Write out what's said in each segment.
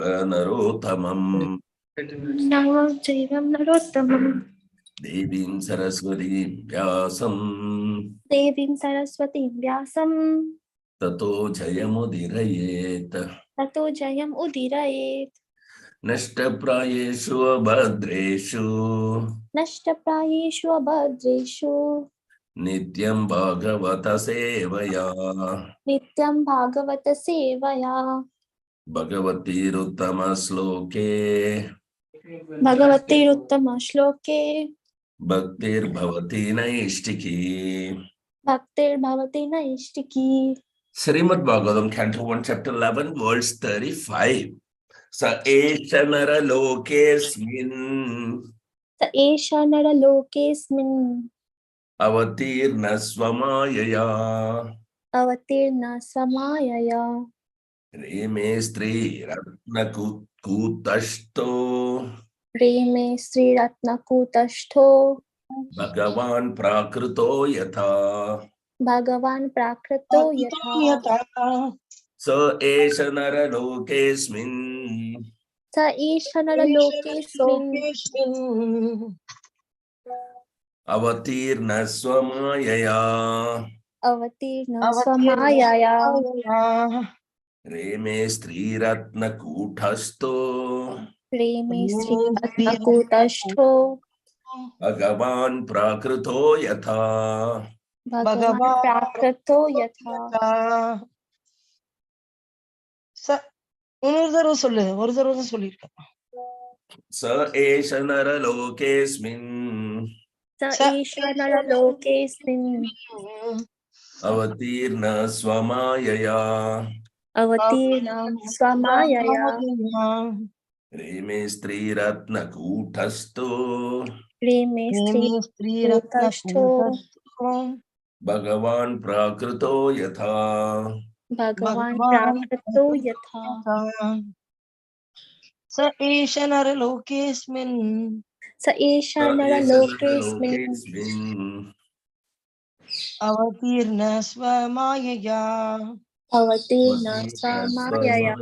Narottamam Namastevam Narottamam Devim Saraswati Vyasam Devim Saraswati Vyasam Tato Jayamudirayet Tato Jayam Udirayet Nashtaprayeshu Abhadreshu Nashtaprayeshu Abhadreshu Nityam Bhagavata Sevaya Nityam Bhagavata Sevaya Bhagavati Ruttama Sloke Bhagavate Uttama Shloke Bhaktir Bhavati Naishtiki Bhaktir Bhavati Naishtiki Srimad Bhagavatam, Canto 1, Chapter 11, verse 35. Sa eshanara lokesmin Sa Esha Nara Lokesmin avatirna swamayaya Avatirna Swamayaya Reme Stri Ratna Kutashto Reme Sri Ratna Kutashto Bhagavan Prakruto Yatha Bhagavan Prakrito Yatha Sa eshanara lokesmin Sa Esha Nara Lokesmin avatirna swamayaya Avatirna Swamayaya Reme Stri Ratna Kutashto Reme Sri Ratna Kutashto Bhagavan Prakruto Yatha Bhagavan Prakrito Yatha Sa esha nara lokesmin Sa Esha Nara Lokesmin avatirna swamayaya Avatirna Swamayaya Reme Stri Ratna Kutashto Reme Sri Kutashto Bhagavan Prakruto Yatha Bhagavan Prakrito Yatha Sa Esha Nara Lokesmin Sa Esha Nara Lokesmin Avatirna Swamayaya Avatirna Swamayaya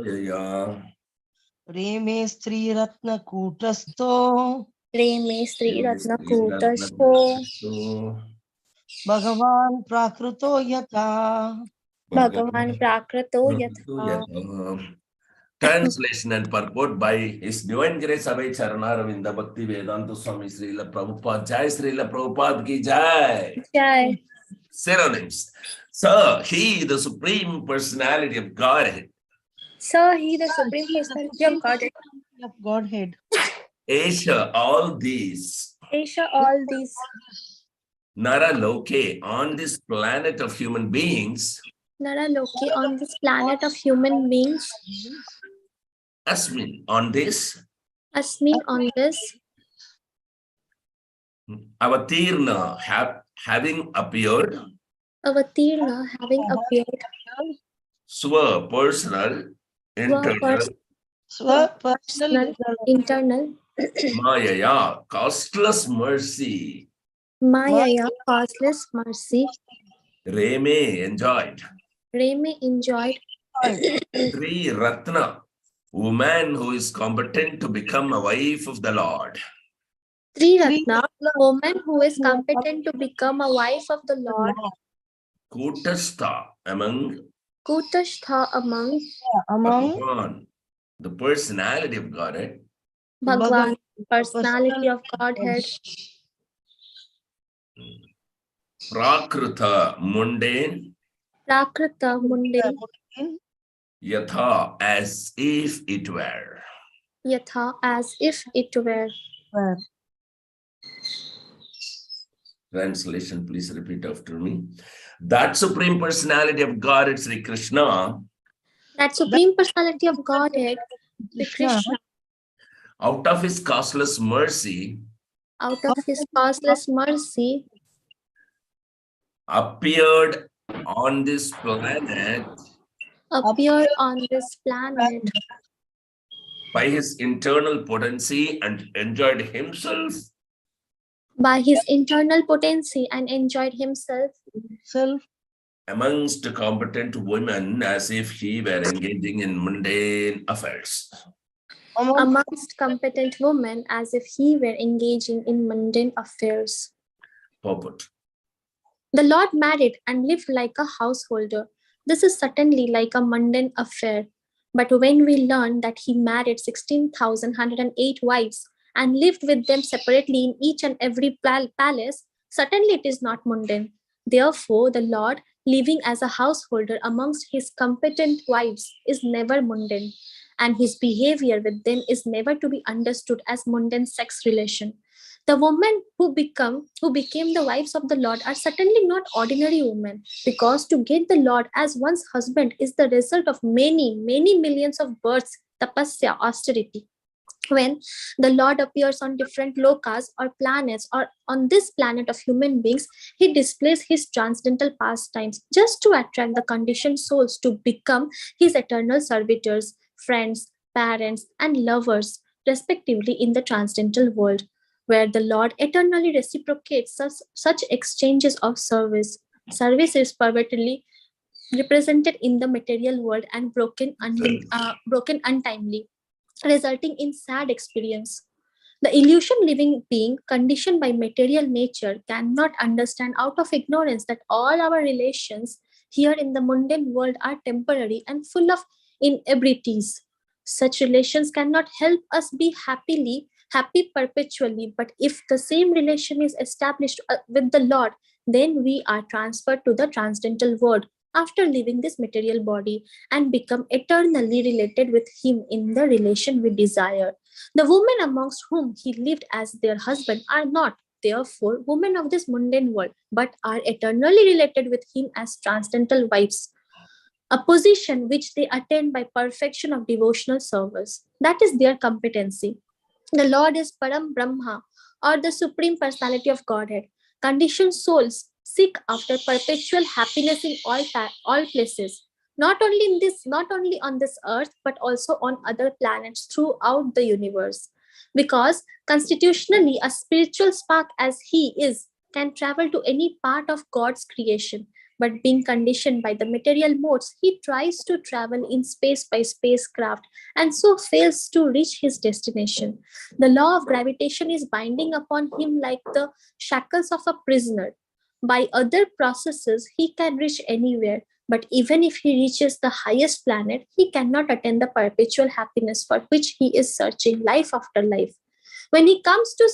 Reme Stri Ratna Kutasto Reme Sri Ratna Kutashto Bhagavan Prakruto Yatha Bhagavan Prakrito Yatha. Translation and purport by His Divine Grace Abhay Charanaravindha Bhakti Vedanta Swami Srila Prabhupada. Jai Srila Prabhupada ki Jai. Jai. Synonyms. So, He, the Supreme Personality of Godhead. Sir, He, the Supreme Personality of Godhead. Esha, all these. Esha, all these. Nara Loke, on this planet of human beings. Nara Loki, on this planet of human beings. Asmin, on this. Asmin, on this. Avatirna, having appeared. Avatirna, having appeared. Swa, personal, internal. Personal, internal. Mayaya, costless mercy. Mayaya, causeless mercy. Reme, enjoyed. Reme, enjoyed. Sri Ratna, woman who is competent to become a wife of the Lord. Sri Ratna, woman who is competent to become a wife of the Lord. Kutastha, among. Kutashtha, among. Bhagavan, the personality of Godhead. Bhagwan, personality of Godhead. Prakrita, mundane. Prakrita, mundane. Yatha, as if it were. Yatha, as if it were. Translation, please repeat after me. That Supreme Personality of Godhead, Sri Krishna. That Supreme Personality of Godhead, Sri Krishna. Out of His causeless mercy. Out of His causeless mercy. Appeared on this planet. Appeared on this planet. By His internal potency and enjoyed Himself. By His internal potency and enjoyed Himself. Amongst competent women as if He were engaging in mundane affairs. amongst competent women as if he were engaging in mundane affairs. Purport. The Lord married and lived like a householder. This is certainly like a mundane affair. But when we learn that he married 16,108 wives and lived with them separately in each and every palace, certainly it is not mundane. Therefore, the Lord, living as a householder amongst his competent wives, is never mundane, and his behavior with them is never to be understood as mundane sex relation. The women who became the wives of the Lord are certainly not ordinary women, because to get the Lord as one's husband is the result of many, many millions of births, tapasya, austerity. When the Lord appears on different lokas or planets or on this planet of human beings, he displays his transcendental pastimes just to attract the conditioned souls to become his eternal servitors, friends, parents, and lovers, respectively, in the transcendental world, where the Lord eternally reciprocates such exchanges of service. Service is pervertedly represented in the material world and broken untimely, resulting in sad experience. The illusion living being conditioned by material nature cannot understand out of ignorance that all our relations here in the mundane world are temporary and full of inebrities. Such relations cannot help us be happy perpetually, but if the same relation is established with the Lord, then we are transferred to the transcendental world after leaving this material body and become eternally related with him in the relation we desire. The women amongst whom he lived as their husband are not, therefore, women of this mundane world, but are eternally related with him as transcendental wives, a position which they attain by perfection of devotional service. That is their competency. The Lord is Param Brahma, or the Supreme Personality of Godhead. Conditioned souls seek after perpetual happiness in all places, not only on this earth, but also on other planets throughout the universe. Because constitutionally, a spiritual spark as he is can travel to any part of God's creation. But being conditioned by the material modes, he tries to travel in space by spacecraft and so fails to reach his destination. The law of gravitation is binding upon him like the shackles of a prisoner. By other processes, he can reach anywhere, but even if he reaches the highest planet, he cannot attain the perpetual happiness for which he is searching life after life. When he comes to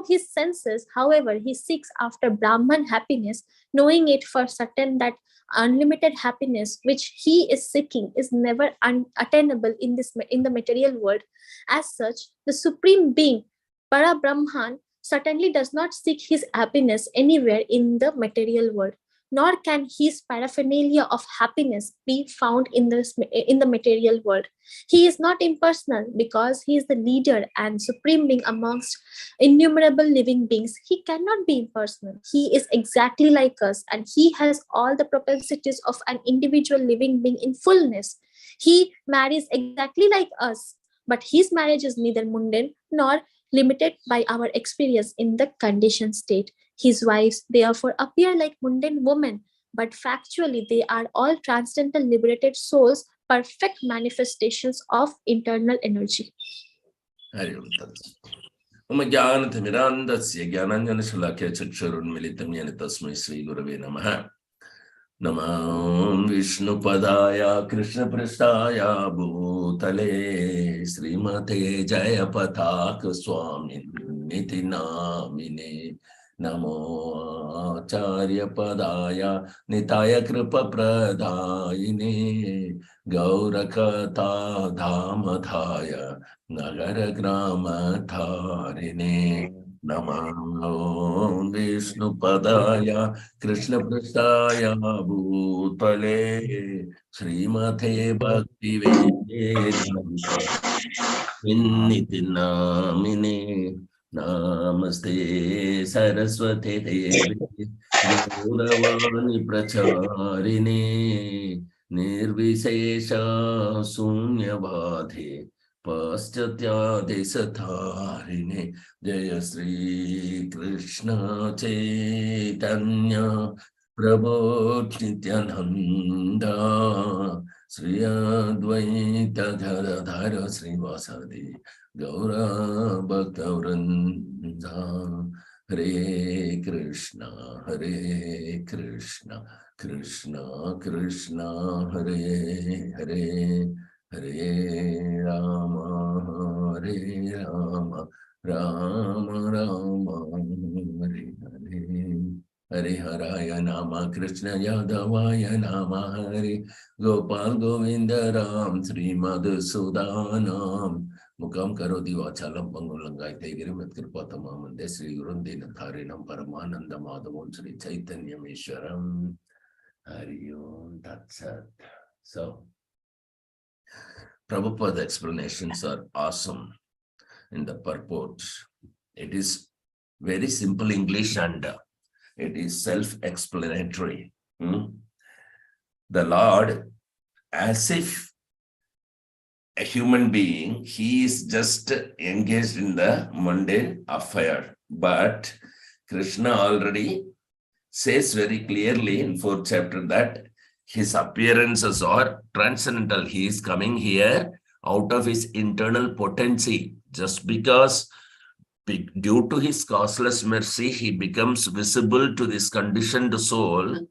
his senses, however, he seeks after Brahman happiness, knowing it for certain that unlimited happiness which he is seeking is never unattainable in the material world. As such, the supreme being, Para Brahman, certainly does not seek his happiness anywhere in the material world, nor can his paraphernalia of happiness be found in the material world. He is not impersonal because he is the leader and supreme being amongst innumerable living beings. He cannot be impersonal. He is exactly like us, and he has all the propensities of an individual living being in fullness. He marries exactly like us, but his marriage is neither mundane nor limited by our experience in the conditioned state. His wives therefore appear like mundane women, but factually they are all transcendental liberated souls, perfect manifestations of internal energy. मम ज्ञानतिमिरान्धस्य ज्ञानाञ्जनशलाकया चक्षुरुन्मिलितं येन तस्मै श्रीगुरवे नमः. नमो विष्णुपदाय कृष्णपृष्ठाय भूतले श्रीमते जयपताक स्वामिनिति नामिने. नमो आचार्यपदाय निताय कृपप्रदायिने गौरकथा धामधाय नगरग्रामधारिणे. नमो विष्णुपदाय कृष्णपृष्ठाय भूतले श्रीमते भक्तिवेदान्त स्वामिनिति नामिने. नमस्ते सरस्वते देवे गौरवाणी प्रचारिणे निर्विशेष शून्यवादे पाश्चात्यादेशधारिणे. जय श्री कृष्ण चैतन्य प्रभो Nityanand Sri Advaita Gadadhara Srivasadi Gaura Bhaktavrinda. Hare Krishna, Hare Krishna, Krishna Krishna, Hare Hare, Hare Rama, Hare Rama, Rama Rama, Hare Hare. Hare Haraya Nama Krishna Yadavaya Nama Hare Gopal Govinda Ram Sri Madhusudanam Mukam Karoti Vachalam Pangulangai Tegirim at Kripatamam and Sri Gurundina Tharinam Paramananda Madhavan Sri Chaitanya Mishwaram Hari Om Tat Sat. So, Prabhupada's explanations are awesome in the purport. It is very simple English and it is self-explanatory. The Lord, as if a human being, he is just engaged in the mundane affair. But Krishna already says very clearly in 4th chapter that his appearances are transcendental. He is coming here out of his internal potency. Just because due to his causeless mercy, he becomes visible to this conditioned soul.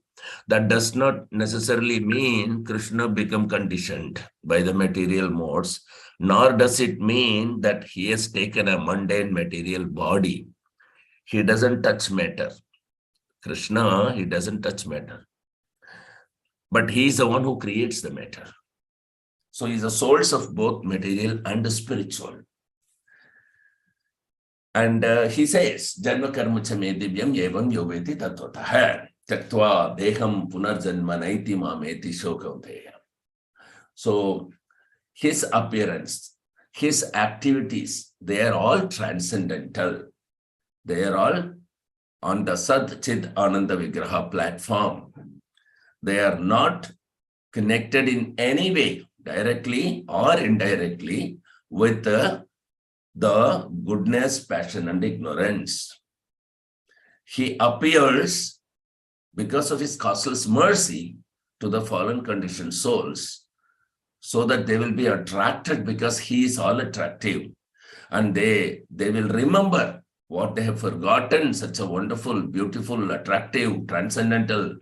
That does not necessarily mean Krishna become conditioned by the material modes, nor does it mean that he has taken a mundane material body. He doesn't touch matter. Krishna, he doesn't touch matter. But he is the one who creates the matter. So he is the source of both material and spiritual. And he says, Janma karma chame divyam yevam yoveti tattvataha taktva deham punarjanma naiti mameti shokauteya. So his appearance, his activities, they are all transcendental. They are all on the Sat Chit Ananda Vigraha platform. They are not connected in any way, directly or indirectly, with the goodness, passion, and ignorance. He appears because of his causeless mercy to the fallen conditioned souls, so that they will be attracted because he is all attractive. And they will remember what they have forgotten, such a wonderful, beautiful, attractive, transcendental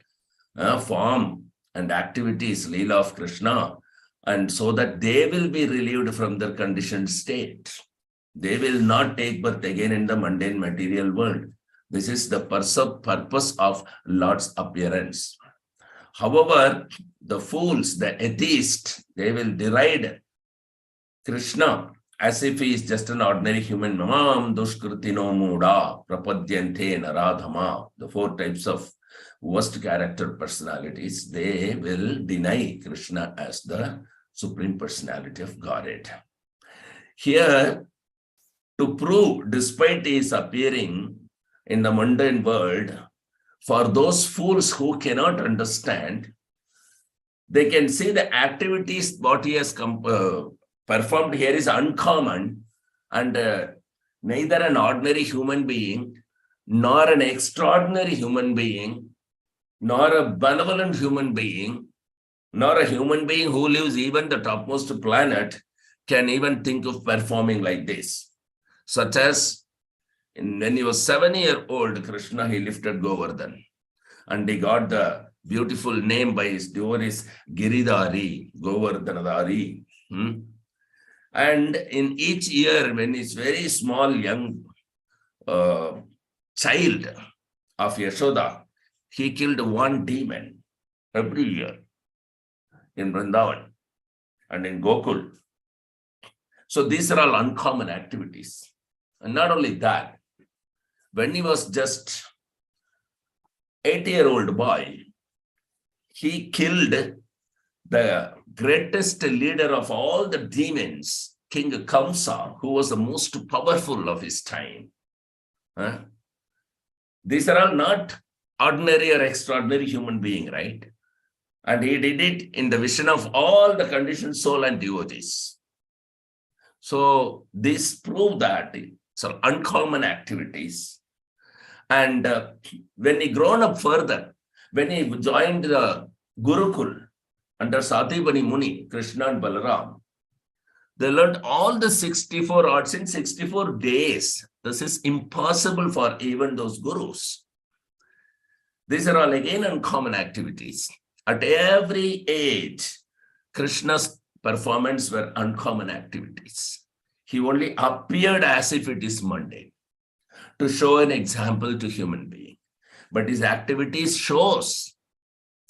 form and activities, Leela of Krishna, and so that they will be relieved from their conditioned state. They will not take birth again in the mundane material world. This is the purpose of Lord's appearance. However, the fools, the atheists, they will deride Krishna as if he is just an ordinary human. Mamam dushkritino muda prapadyante naradhama. The 4 types of worst character personalities, they will deny Krishna as the Supreme Personality of Godhead. Here, to prove, despite his appearing in the mundane world, for those fools who cannot understand, they can see the activities what he has performed here is uncommon, and neither an ordinary human being, nor an extraordinary human being, nor a benevolent human being, nor a human being who lives even the topmost planet can even think of performing like this. Such as when he was 7-year-old, Krishna, he lifted Govardhan, and he got the beautiful name by his devotees, Giridhari, Govardhanadhari. And in each year, when he's very small, young child of Yashoda, he killed 1 demon every year in Vrindavan and in Gokul. So these are all uncommon activities. And not only that, when he was just 8-year-old boy, he killed the greatest leader of all the demons, King Kamsa, who was the most powerful of his time. These are all not ordinary or extraordinary human being, right? And he did it in the vision of all the conditioned soul and devotees. So this proved that some uncommon activities. And when he grown up further, when he joined the Gurukul, under Satipani Muni, Krishna and Balaram, they learned all the 64 arts in 64 days. This is impossible for even those gurus. These are all again uncommon activities. At every age, Krishna's performance were uncommon activities. He only appeared as if it is mundane to show an example to human being. But his activities shows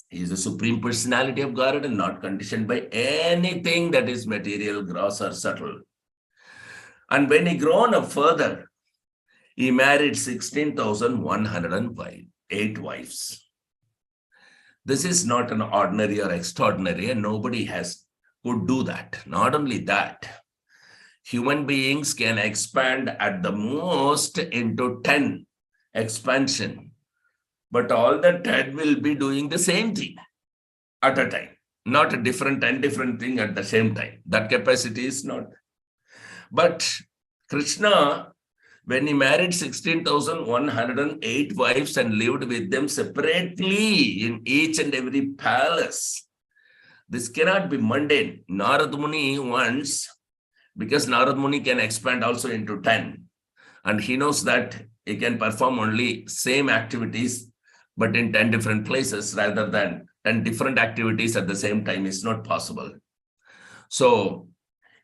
he is the supreme personality of God and not conditioned by anything that is material, gross or subtle. And when he grown up further, he married 16,108 wives. This is not an ordinary or extraordinary, and nobody could do that. Not only that, human beings can expand at the most into 10 expansion, but all the 10 will be doing the same thing at a time, not a different 10 different thing at the same time. That capacity is not. But Krishna, when he married 16,108 wives and lived with them separately in each and every palace, this cannot be mundane. Narad Muni once, because Narad Muni can expand also into 10, and he knows that he can perform only same activities, but in 10 different places rather than 10 different activities at the same time is not possible. So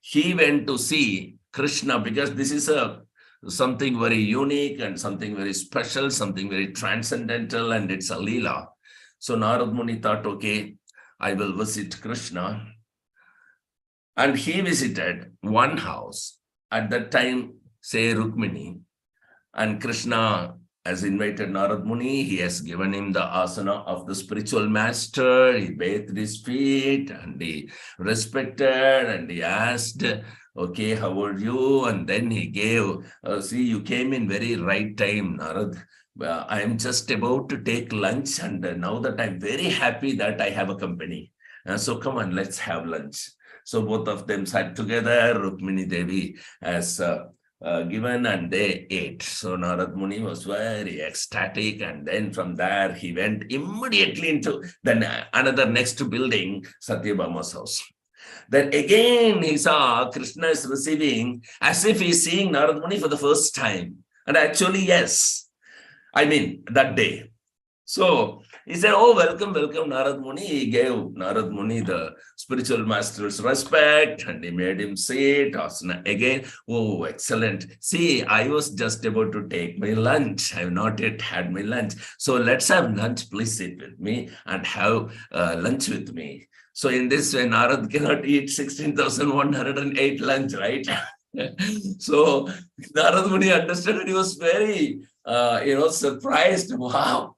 he went to see Krishna because this is something very unique and something very special, something very transcendental, and it's a Leela. So Narad Muni thought, okay, I will visit Krishna. And he visited one house. At that time, say Rukmini, and Krishna has invited Narad Muni. He has given him the asana of the spiritual master. He bathed his feet and he respected and he asked, okay, how are you? And then he gave, see, you came in very right time, Narad. I am just about to take lunch, and now that I'm very happy that I have a company. So come on, let's have lunch. So both of them sat together. Rukmini Devi has given and they ate. So Narad Muni was very ecstatic, and then from there he went immediately into then another next building, Satyabhama's house. Then again he saw Krishna is receiving as if he's seeing Narad Muni for the first time. And actually, yes, I mean that day. So he said, oh, welcome, welcome, Narad Muni. He gave Narad Muni the spiritual master's respect and he made him sit. Again, oh, excellent. See, I was just about to take my lunch. I have not yet had my lunch. So let's have lunch. Please sit with me and have lunch with me. So in this way, Narad cannot eat 16,108 lunch, right? So Narad Muni understood it. He was very, surprised. Wow.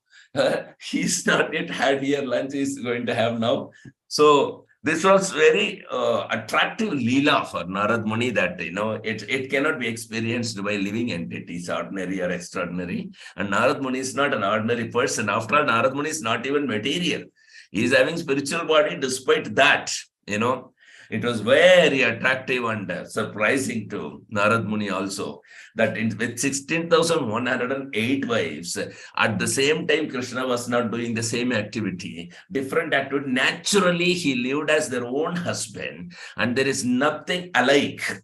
He's not yet had here lunch, he's going to have now. So this was very attractive Leela for Narad Muni that, it cannot be experienced by living entities, ordinary or extraordinary. And Narad Muni is not an ordinary person. After all, Narad Muni is not even material. He is having spiritual body. Despite that, it was very attractive and surprising to Narad Muni also that with 16,108 wives, at the same time, Krishna was not doing the same activity, different activity. Naturally, he lived as their own husband, and there is nothing alike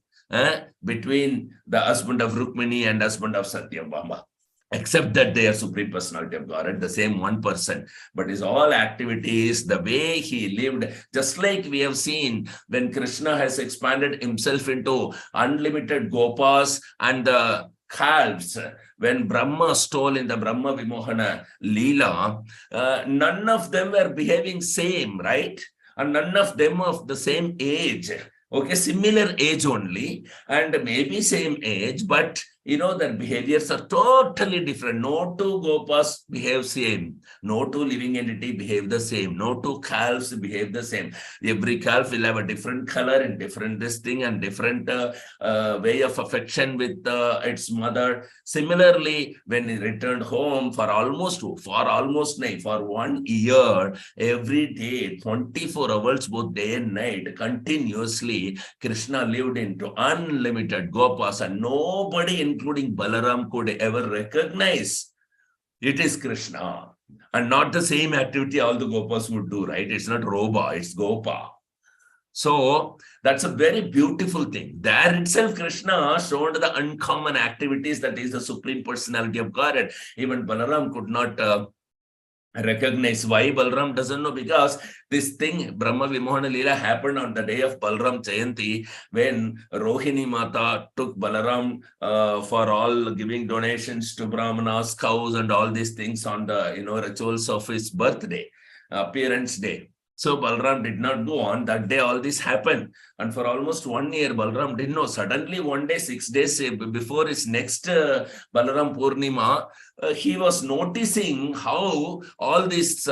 between the husband of Rukmini and husband of Satyabhama, except that they are supreme personality of God, the same one person. But his all activities, the way he lived, just like we have seen when Krishna has expanded himself into unlimited gopas and the calves, when Brahma stole in the Brahma Vimohana Leela, none of them were behaving same, right? And none of them of the same age. Okay, similar age only, and maybe same age, but their behaviors are totally different. No two gopas behave same. No two living entity behave the same. No two calves behave the same. Every calf will have a different color and different this thing and different way of affection with its mother. Similarly, when he returned home for 1 year, every day, 24 hours, both day and night, continuously, Krishna lived into unlimited gopas, and nobody, including Balaram, could ever recognize It is Krishna. And not the same activity all the Gopas would do, right? It's not Roba, it's Gopa. So that's a very beautiful thing. There itself, Krishna showed the uncommon activities that is the Supreme Personality of Godhead. Even Balaram could not recognize. Why Balram doesn't know? Because this thing, Brahma Vimohana Leela, happened on the day of Balram Jayanti, when Rohini Mata took Balaram for all giving donations to Brahmanas, cows, and all these things on the rituals of his birthday, appearance day. So Balram did not go on. That day all this happened. And for almost 1 year, Balram didn't know. Suddenly one day, 6 days before his next Balaram Purnima, he was noticing how all these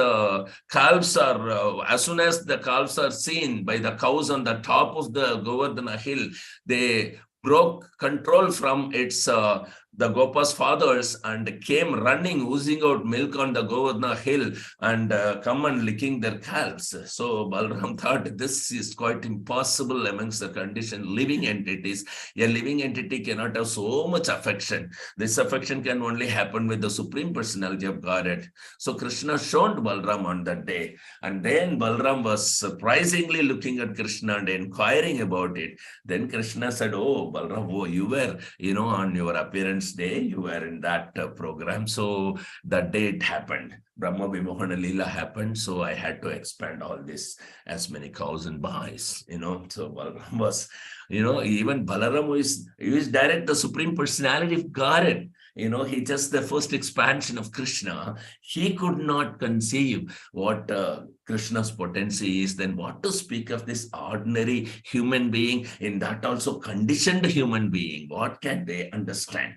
calves are, as soon as the calves are seen by the cows on the top of the Govardhana hill, they broke control from its the Gopa's fathers and came running, oozing out milk on the Govardhana hill and come and licking their calves. So Balram thought this is quite impossible amongst the conditioned living entities. A living entity cannot have so much affection. This affection can only happen with the Supreme Personality of Godhead. So Krishna showed Balram on that day. And then Balram was surprisingly looking at Krishna and inquiring about it. Then Krishna said, oh, Balram, oh, you were, on your appearance day, you were in that program. So that day it happened. Brahma Vimohana Leela happened. So I had to expand all this as many cows and boys, So Balaram was, even Balaram is direct the Supreme Personality of Godhead. He just the first expansion of Krishna. He could not conceive what Krishna's potency is. Then what to speak of this ordinary human being, in that also conditioned human being? What can they understand?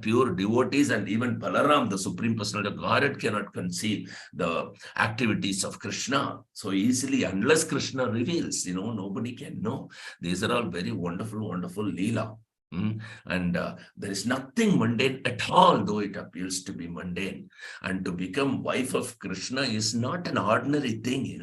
Pure devotees and even Balaram, the Supreme Personality of Godhead, cannot conceive the activities of Krishna so easily unless Krishna reveals. Nobody can know. These are all very wonderful, wonderful Leela. And there is nothing mundane at all, though it appears to be mundane. And to become wife of Krishna is not an ordinary thing,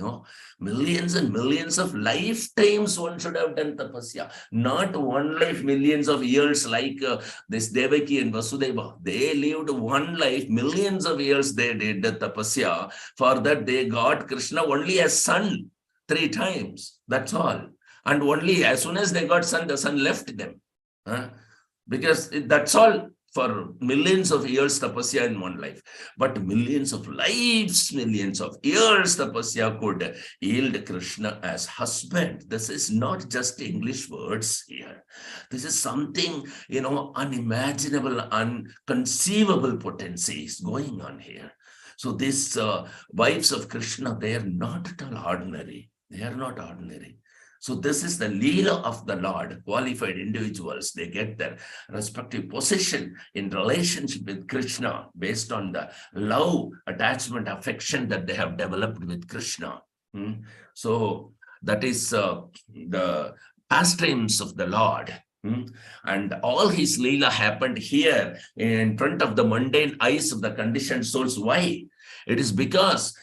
Millions and millions of lifetimes one should have done tapasya. Not one life, millions of years like this Devaki and Vasudeva. They lived one life, millions of years they did the tapasya. For that they got Krishna only as son 3 times. That's all. And only as soon as they got son, the son left them. Because that's all. For millions of years tapasya in one life, but millions of lives, millions of years tapasya could yield Krishna as husband. This is not just English words here. This is something, unimaginable, unconceivable potencies going on here. So these wives of Krishna, they are not at all ordinary. They are not ordinary. So this is the Leela of the Lord. Qualified individuals, they get their respective position in relationship with Krishna based on the love, attachment, affection that they have developed with Krishna. So that is the pastimes of the Lord. And all his Leela happened here in front of the mundane eyes of the conditioned souls. Why? It is because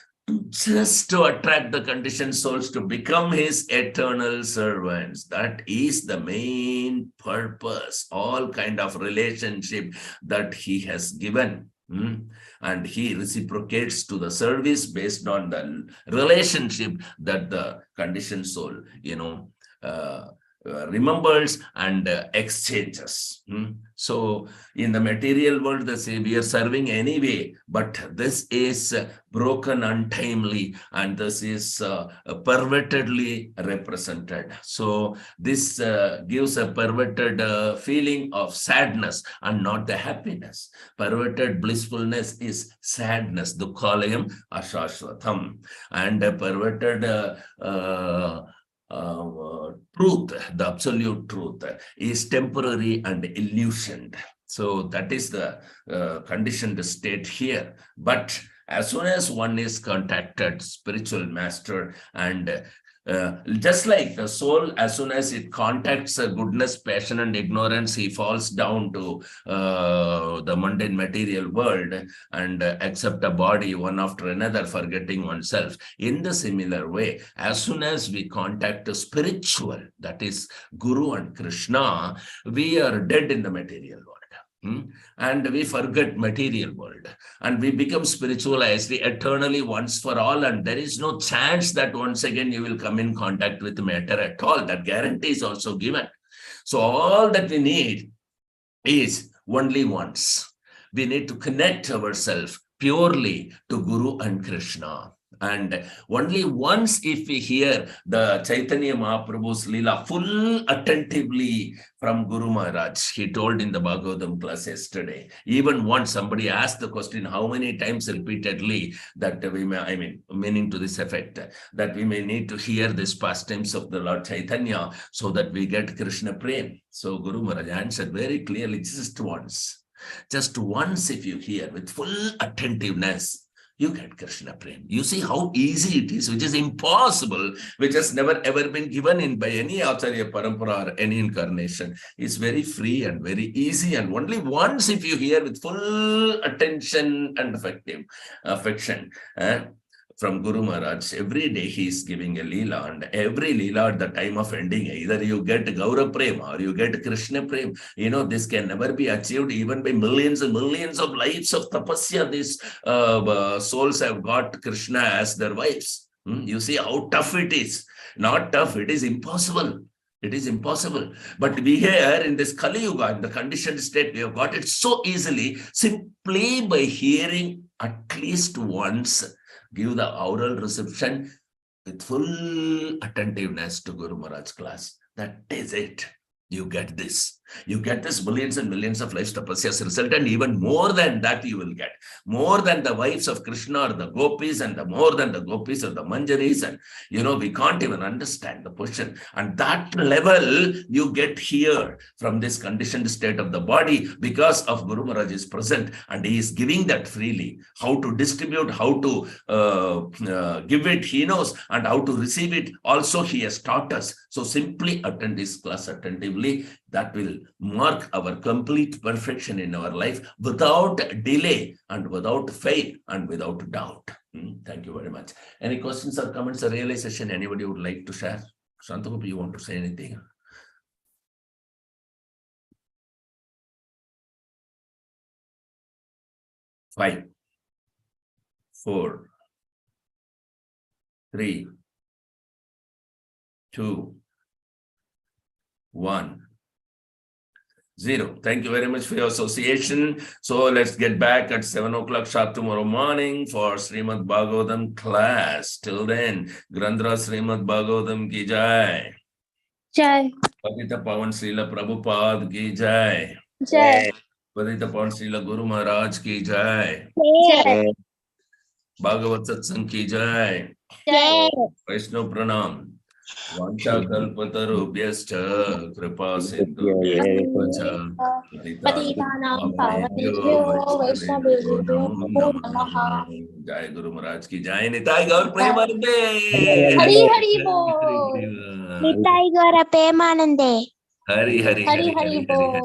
just to attract the conditioned souls to become his eternal servants. That is the main purpose, all kind of relationship that he has given. And he reciprocates to the service based on the relationship that the conditioned soul, remembers and exchanges. So in the material world, they say we are serving anyway, but this is broken untimely and this is pervertedly represented. So this gives a perverted feeling of sadness and not the happiness. Perverted blissfulness is sadness, dukkhalayam ashashvatam, and a perverted truth, the absolute truth, is temporary and illusioned. So that is the conditioned state here. But as soon as one is contacted, spiritual master, and just like the soul, as soon as it contacts goodness, passion, and ignorance, he falls down to the mundane material world and accept a body one after another, forgetting oneself. In the similar way, as soon as we contact the spiritual, that is Guru and Krishna, we are dead in the material world. And we forget material world, and we become spiritualized eternally once for all, and there is no chance that once again you will come in contact with matter at all. That guarantee is also given. So all that we need is only once. We need to connect ourselves purely to Guru and Krishna. And only once if we hear the Chaitanya Mahaprabhu's Leela full attentively from Guru Maharaj, he told in the Bhagavatam class yesterday, even once somebody asked the question, how many times repeatedly that we may, meaning to this effect, that we may need to hear this pastimes of the Lord Chaitanya so that we get Krishna Prem. So Guru Maharaj answered very clearly, just once. Just once if you hear with full attentiveness, you get Krishna Prem. You see how easy it is, which is impossible, which has never ever been given in by any Acharya Parampara or any incarnation. It's very free and very easy, and only once if you hear with full attention and affection. From Guru Maharaj, every day he is giving a Leela, and every Leela at the time of ending, either you get Gaura Prem or you get Krishna Prem. This can never be achieved even by millions and millions of lives of tapasya. These souls have got Krishna as their wives. You see how tough it is. Not tough, it is impossible. It is impossible. But we here in this Kali Yuga, in the conditioned state, we have got it so easily, simply by hearing at least once. Give the oral reception with full attentiveness to Guru Maharaj's class. That is it. You get this. You get this millions and millions of lives tapasyas result, and even more than that you will get. More than the wives of Krishna or the gopis, and more than the gopis or the manjaris, and we can't even understand the question. And that level you get here from this conditioned state of the body because of Guru Maharaj is present, and he is giving that freely. How to distribute, how to give it, he knows, and how to receive it also he has taught us. So simply attend this class attentively. That will mark our complete perfection in our life without delay and without faith and without doubt. Thank you very much. Any questions or comments or realization anybody would like to share? Shantagopi, you want to say anything? Five, 4, 3, 2, 1, 0. Thank you very much for your association. So let's get back at 7 o'clock sharp tomorrow morning for Srimad Bhagavatam class. Till then, Grandra Srimad Bhagavatam ki jai. Jai. Patita Pavan Srila Prabhupada ki jai. Jai. Patita Pavan Srila Guru Maharaj ki jai. Jai. Bhagavat Satsang ki jai. Jai. Vaishnav Pranam. Vancha kalpatarubhyascha kripa sindhubhyascha Patitanam pavanebhyo Vaishnavebhyo namo namaha. Jai Guru Maharaj ki jai. Nitai Gaur Premanande. Hari Hari Bol. Nitai Gaura Premanande. Hari Hari Hari Hari Bol.